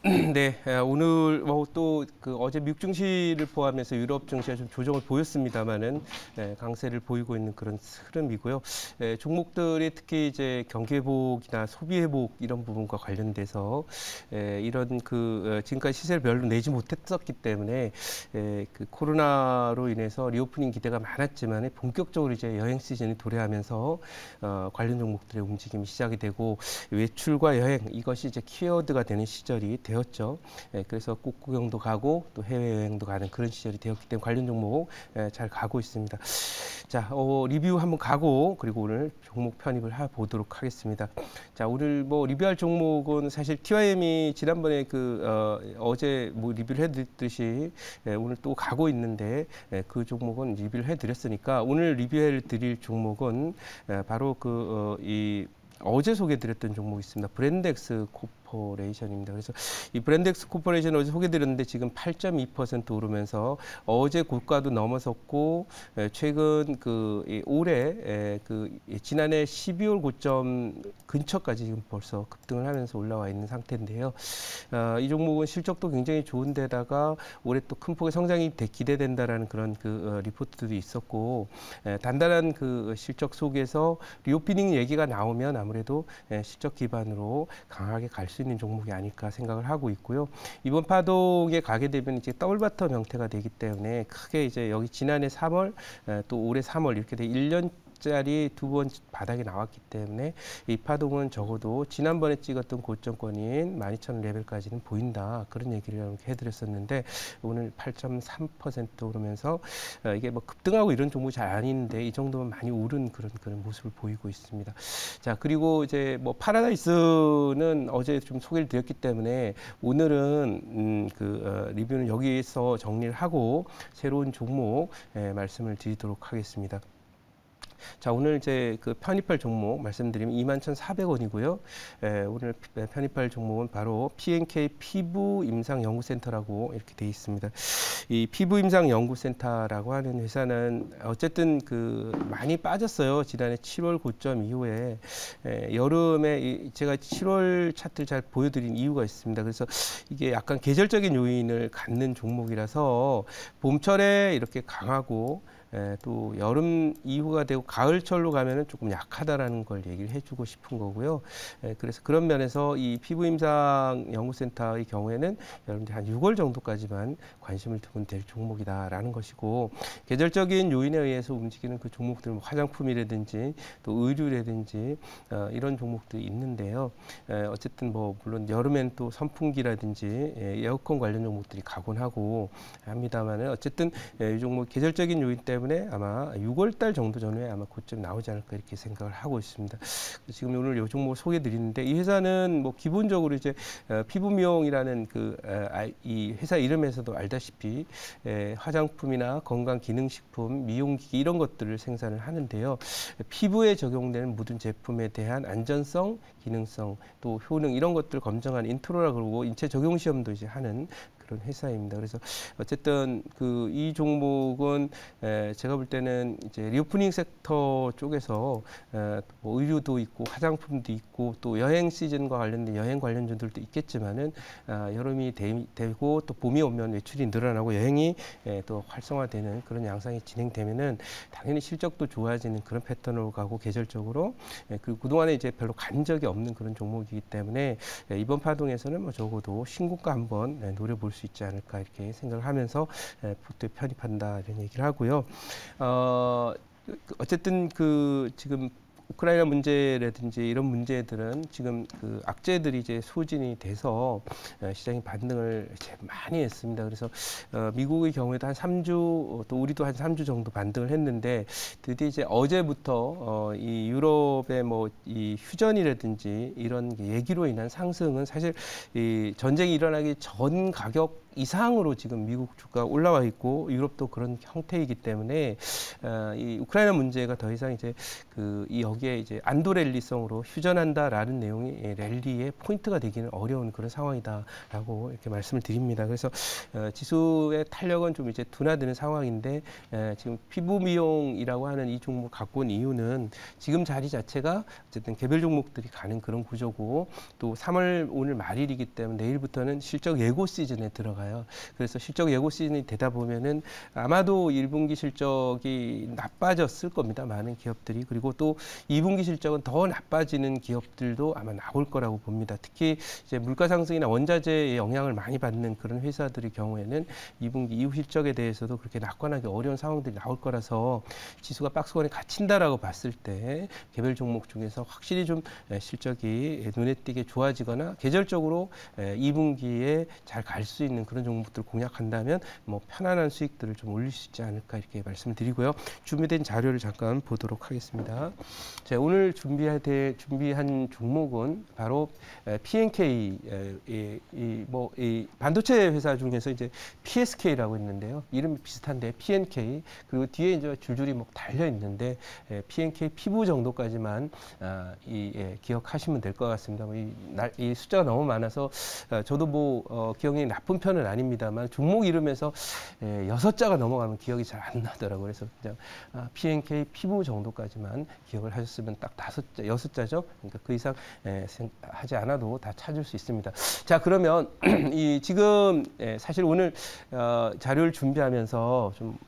네, 오늘 또 그 어제 미국 증시를 포함해서 유럽 증시가 좀 조정을 보였습니다만은 강세를 보이고 있는 그런 흐름이고요. 종목들이 특히 이제 경기 회복이나 소비 회복 이런 부분과 관련돼서 이런 지금까지 시세를 별로 내지 못했었기 때문에 그 코로나로 인해서 리오프닝 기대가 많았지만 본격적으로 이제 여행 시즌이 도래하면서 관련 종목들의 움직임이 시작이 되고 외출과 여행 이것이 이제 키워드가 되는 시절이 되었죠. 그래서 꽃 구경도 가고 또 해외여행도 가는 그런 시절이 되었기 때문에 관련 종목 잘 가고 있습니다. 자, 리뷰 한번 가고 그리고 오늘 종목 편입을 보도록 하겠습니다. 자, 오늘 뭐 리뷰할 종목은 사실 TYM이 지난번에 어제 뭐 리뷰를 해드렸듯이 오늘 또 가고 있는데 그 종목은 리뷰를 해드렸으니까 오늘 리뷰해 드릴 종목은 바로 어제 소개드렸던 종목이 있습니다. 브랜덱스 코퍼레이션입니다. 그래서 이 브랜덱스 코퍼레이션 어제 소개드렸는데 지금 8.2% 오르면서 어제 고가도 넘어섰고 최근 올해 지난해 12월 고점 근처까지 지금 벌써 급등을 하면서 올라와 있는 상태인데요. 이 종목은 실적도 굉장히 좋은데다가 올해 또 큰 폭의 성장이 기대된다라는 그런 리포트도 있었고 단단한 실적 속에서 리오프닝 얘기가 나오면 아무래도 실적 기반으로 강하게 갈 수 있는 종목이 아닐까 생각을 하고 있고요. 이번 파동에 가게 되면 이제 더블 바텀 형태가 되기 때문에 크게 이제 여기 지난해 3월 또 올해 3월 이렇게 돼 1년 짜리 두 번 바닥에 나왔기 때문에 이 파동은 적어도 지난번에 찍었던 고점권인 12,000원 레벨까지는 보인다. 그런 얘기를 이렇게 해드렸었는데 오늘 8.3% 오르면서 이게 뭐 급등하고 이런 종목이 잘 아닌데 이 정도면 많이 오른 그런 모습을 보이고 있습니다. 자, 그리고 이제 뭐 파라다이스는 어제 좀 소개를 드렸기 때문에 오늘은 리뷰는 여기에서 정리를 하고 새로운 종목 말씀을 드리도록 하겠습니다. 자, 오늘 이제 편입할 종목 말씀드리면 21,400원이고요. 오늘 편입할 종목은 바로 P&K 피부 임상 연구센터라고 이렇게 되어 있습니다. 이 피부 임상 연구센터라고 하는 회사는 어쨌든 많이 빠졌어요. 지난해 7월 고점 이후에 여름에 제가 7월 차트를 잘 보여드린 이유가 있습니다. 그래서 이게 약간 계절적인 요인을 갖는 종목이라서 봄철에 이렇게 강하고 또 여름 이후가 되고 가을철로 가면은 조금 약하다라는 걸 얘기를 해주고 싶은 거고요. 그래서 그런 면에서 이 피부임상 연구센터의 경우에는 여러분들 한 6월 정도까지만 관심을 두면 될 종목이다라는 것이고 계절적인 요인에 의해서 움직이는 그 종목들 화장품이라든지 또 의류라든지 이런 종목들이 있는데요. 어쨌든 뭐 물론 여름엔 또 선풍기라든지 에어컨 관련 종목들이 가곤 하고 합니다만은 어쨌든 이 종목 계절적인 요인 때문에 아마 6월 달 정도 전후에 아마 고점 나오지 않을까 이렇게 생각을 하고 있습니다. 지금 오늘 이 종목을 소개 드리는데 이 회사는 뭐 기본적으로 이제 피부 미용이라는 이 회사 이름에서도 알다시피 화장품이나 건강 기능식품, 미용기기 이런 것들을 생산을 하는데요. 피부에 적용되는 모든 제품에 대한 안전성, 기능성, 또 효능 이런 것들 검증하는 인트로라 그러고 인체 적용 시험도 이제 하는 그런 회사입니다. 그래서 어쨌든 이 종목은 제가 볼 때는 이제 리오프닝 섹터 쪽에서 뭐 의류도 있고 화장품도 있고 또 여행 시즌과 관련된 여행 관련주들도 있겠지만은 여름이 되고 또 봄이 오면 외출이 늘어나고 여행이 또 활성화되는 그런 양상이 진행되면은 당연히 실적도 좋아지는 그런 패턴으로 가고 계절적으로 그리고 그동안에 이제 별로 간 적이 없는 그런 종목이기 때문에 이번 파동에서는 뭐 적어도 신고가 한번 노려볼 수 있지 않을까 이렇게 생각을 하면서 포트에 편입한다 이런 얘기를 하고요. 어쨌든 지금 우크라이나 문제라든지 이런 문제들은 지금 악재들이 이제 소진이 돼서 시장이 반등을 이제 많이 했습니다. 그래서 미국의 경우에도 한 3주 또 우리도 한 3주 정도 반등을 했는데 드디어 이제 어제부터 이 유럽의 뭐 이 휴전이라든지 이런 얘기로 인한 상승은 사실 이 전쟁이 일어나기 전 가격 이상으로 지금 미국 주가 올라와 있고 유럽도 그런 형태이기 때문에 이 우크라이나 문제가 더 이상 이제 이 여기에 이제 안도 랠리성으로 휴전한다라는 내용이 랠리의 포인트가 되기는 어려운 그런 상황이다라고 이렇게 말씀을 드립니다. 그래서 지수의 탄력은 좀 이제 둔화되는 상황인데 지금 피부 미용이라고 하는 이 종목 갖고 온 이유는 지금 자리 자체가 어쨌든 개별 종목들이 가는 그런 구조고 또 3월 오늘 말일이기 때문에 내일부터는 실적 예고 시즌에 들어가요. 그래서 실적 예고 시즌이 되다 보면은 아마도 1분기 실적이 나빠졌을 겁니다. 많은 기업들이. 그리고 또 2분기 실적은 더 나빠지는 기업들도 아마 나올 거라고 봅니다. 특히 이제 물가 상승이나 원자재의 영향을 많이 받는 그런 회사들의 경우에는 2분기 이후 실적에 대해서도 그렇게 낙관하기 어려운 상황들이 나올 거라서 지수가 박스권에 갇힌다라고 봤을 때 개별 종목 중에서 확실히 좀 실적이 눈에 띄게 좋아지거나 계절적으로 2분기에 잘 갈 수 있는 그런 종목들을 공략한다면 뭐 편안한 수익들을 좀 올릴 수 있지 않을까 이렇게 말씀을 드리고요. 준비된 자료를 잠깐 보도록 하겠습니다. 자, 오늘 준비한 종목은 바로 P&K 이 반도체 회사 중에서 이제 PSK라고 있는데요. 이름이 비슷한데 P&K 그리고 뒤에 이제 줄줄이 뭐 달려 있는데 P&K 피부 정도까지만 기억하시면 될 것 같습니다. 이 숫자가 너무 많아서 저도 뭐 기억이 나쁜 편은 아닙니다만 종목 이름에서 6자가 넘어가면 기억이 잘 안 나더라고요. 그래서 그냥 P&K 피부 정도까지만 기억을 하셨으면 딱 6자죠. 그러니까 그 이상 하지 않아도 다 찾을 수 있습니다. 자, 그러면 지금 사실 오늘 자료를 준비하면서 좀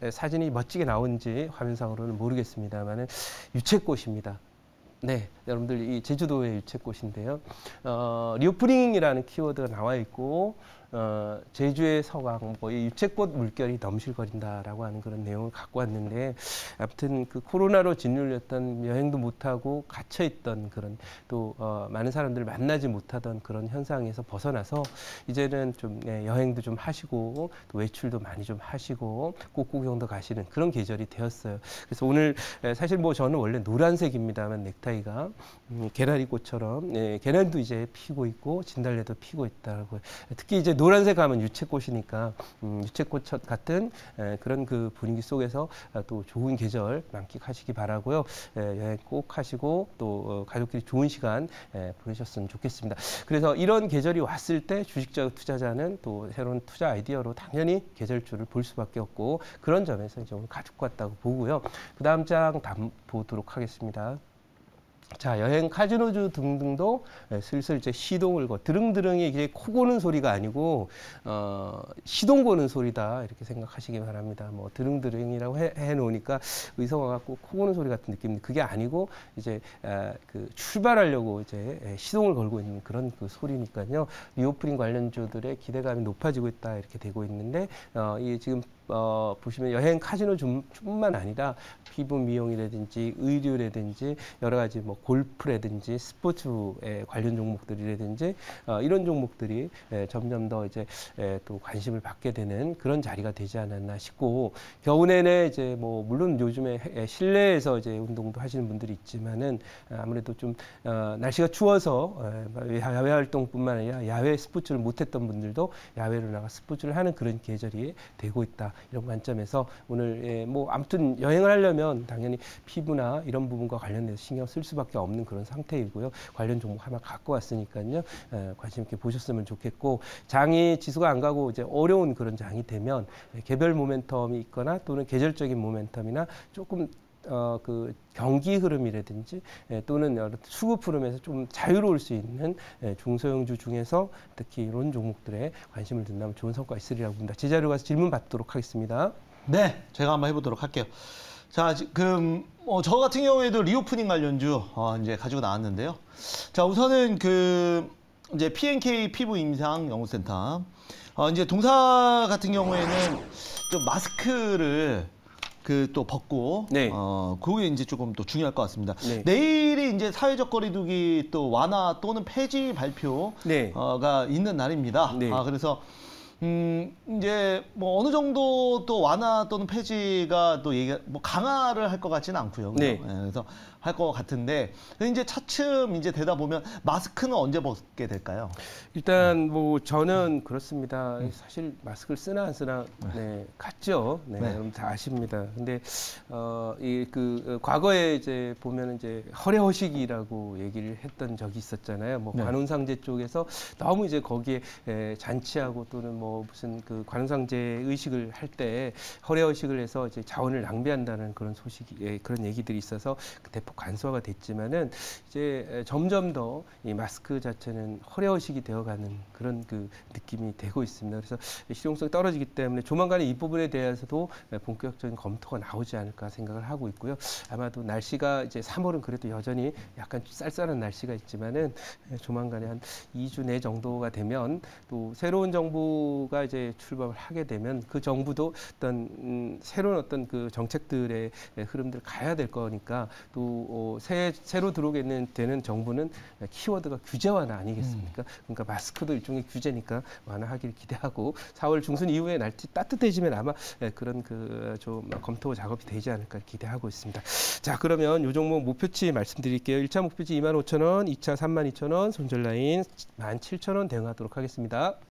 사진이 멋지게 나온지 화면상으로는 모르겠습니다만은 유채꽃입니다. 네, 여러분들 이 제주도의 유채꽃인데요. 리오프닝이라는 키워드가 나와 있고 제주의 서강, 이 유채꽃 물결이 넘실거린다라고 하는 그런 내용을 갖고 왔는데 아무튼 그 코로나로 짓눌렸던 여행도 못하고 갇혀있던 그런 또 많은 사람들을 만나지 못하던 그런 현상에서 벗어나서 이제는 좀 여행도 좀 하시고 또 외출도 많이 좀 하시고 꽃구경도 가시는 그런 계절이 되었어요. 그래서 오늘 사실 뭐 저는 원래 노란색입니다만 넥타이가 개나리꽃처럼 개나리도 이제 피고 있고 진달래도 피고 있다고. 특히 이제 노란색 하면 유채꽃이니까 유채꽃 같은 그런 그 분위기 속에서 또 좋은 계절 만끽하시기 바라고요. 여행 꼭 하시고 또 가족끼리 좋은 시간 보내셨으면 좋겠습니다. 그래서 이런 계절이 왔을 때 주식적 투자자는 또 새로운 투자 아이디어로 당연히 계절주를 볼 수밖에 없고 그런 점에서 이제 오늘 가지고 왔다고 보고요. 그 다음 장 보도록 하겠습니다. 자, 여행 카지노주 등등도 슬슬 이제 시동을 드릉드릉이 이게 코 고는 소리가 아니고 시동 거는 소리다 이렇게 생각하시기 바랍니다. 뭐 드릉드릉이라고 해 놓으니까 의성어 갖고 코 고는 소리 같은 느낌인데 그게 아니고 이제 그 출발하려고 이제 시동을 걸고 있는 그런 그 소리니까요. 리오프닝 관련주들의 기대감이 높아지고 있다 이렇게 되고 있는데 이 지금 보시면 여행 카지노뿐만 아니라 피부 미용이라든지 의류라든지 여러 가지 뭐 골프라든지 스포츠에 관련 종목들이라든지 이런 종목들이 점점 더 이제 또 관심을 받게 되는 그런 자리가 되지 않았나 싶고 겨우 내내 이제 뭐 물론 요즘에 실내에서 이제 운동도 하시는 분들이 있지만은 아무래도 좀 날씨가 추워서 야외 활동뿐만 아니라 야외 스포츠를 못했던 분들도 야외로 나가 스포츠를 하는 그런 계절이 되고 있다. 이런 관점에서 오늘 뭐 아무튼 여행을 하려면 당연히 피부나 이런 부분과 관련해서 신경 쓸 수밖에 없는 그런 상태이고요. 관련 종목 하나 갖고 왔으니까요. 관심 있게 보셨으면 좋겠고 장이 지수가 안 가고 이제 어려운 그런 장이 되면 개별 모멘텀이 있거나 또는 계절적인 모멘텀이나 조금 그 경기 흐름이라든지 또는 수급 흐름에서 좀 자유로울 수 있는 중소형주 중에서 특히 이런 종목들에 관심을 둔다면 좋은 성과가 있으리라고 봅니다. 제 자료 가서 질문 받도록 하겠습니다. 네, 제가 한번 해보도록 할게요. 자, 지금 저 같은 경우에도 리오프닝 관련주 이제 가지고 나왔는데요. 자, 우선은 그 이제 P&K 피부 임상 연구센터 이제 동사 같은 경우에는 좀 마스크를 또 벗고 네. 그게 이제 조금 또 중요할 것 같습니다. 네. 내일이 이제 사회적 거리두기 또 완화 또는 폐지 발표가 네. 있는 날입니다. 네. 그래서 이제 뭐 어느 정도 또 완화 또는 폐지가 또 얘기 뭐 강화를 할 것 같지는 않고요. 네. 그래서 할 것 같은데 근데 이제 차츰 이제 되다 보면 마스크는 언제 벗게 될까요? 일단 뭐 저는 그렇습니다. 사실 마스크를 쓰나 안 쓰나 네, 같죠. 네, 네. 여러분 다 아십니다. 근데 이 그 과거에 이제 보면 이제 허례허식이라고 얘기를 했던 적이 있었잖아요. 뭐 네. 관운상제 쪽에서 너무 이제 거기에 잔치하고 또는 뭐 무슨 그 관운상제 의식을 할 때 허례허식을 해서 이제 자원을 낭비한다는 그런 소식이 그런 얘기들이 있어서 대폭 간소화가 됐지만은 이제 점점 더 이 마스크 자체는 허례허식이 되어가는 그런 그 느낌이 되고 있습니다. 그래서 실용성이 떨어지기 때문에 조만간에 이 부분에 대해서도 본격적인 검토가 나오지 않을까 생각을 하고 있고요. 아마도 날씨가 이제 3월은 그래도 여전히 약간 쌀쌀한 날씨가 있지만은 조만간에 한 2주 내 정도가 되면 또 새로운 정부가 이제 출범을 하게 되면 그 정부도 어떤 새로운 어떤 그 정책들의 흐름들을 가야 될 거니까 또 새로 들어오게 되는 정부는 키워드가 규제 완화 아니겠습니까? 그러니까 마스크도 일종의 규제니까 완화하기를 기대하고 4월 중순 이후에 날씨 따뜻해지면 아마 그런 그 좀 검토 작업이 되지 않을까 기대하고 있습니다. 자, 그러면 요 종목 목표치 말씀드릴게요. 1차 목표치 25,000원, 2차 32,000원, 손절라인 17,000원 대응하도록 하겠습니다.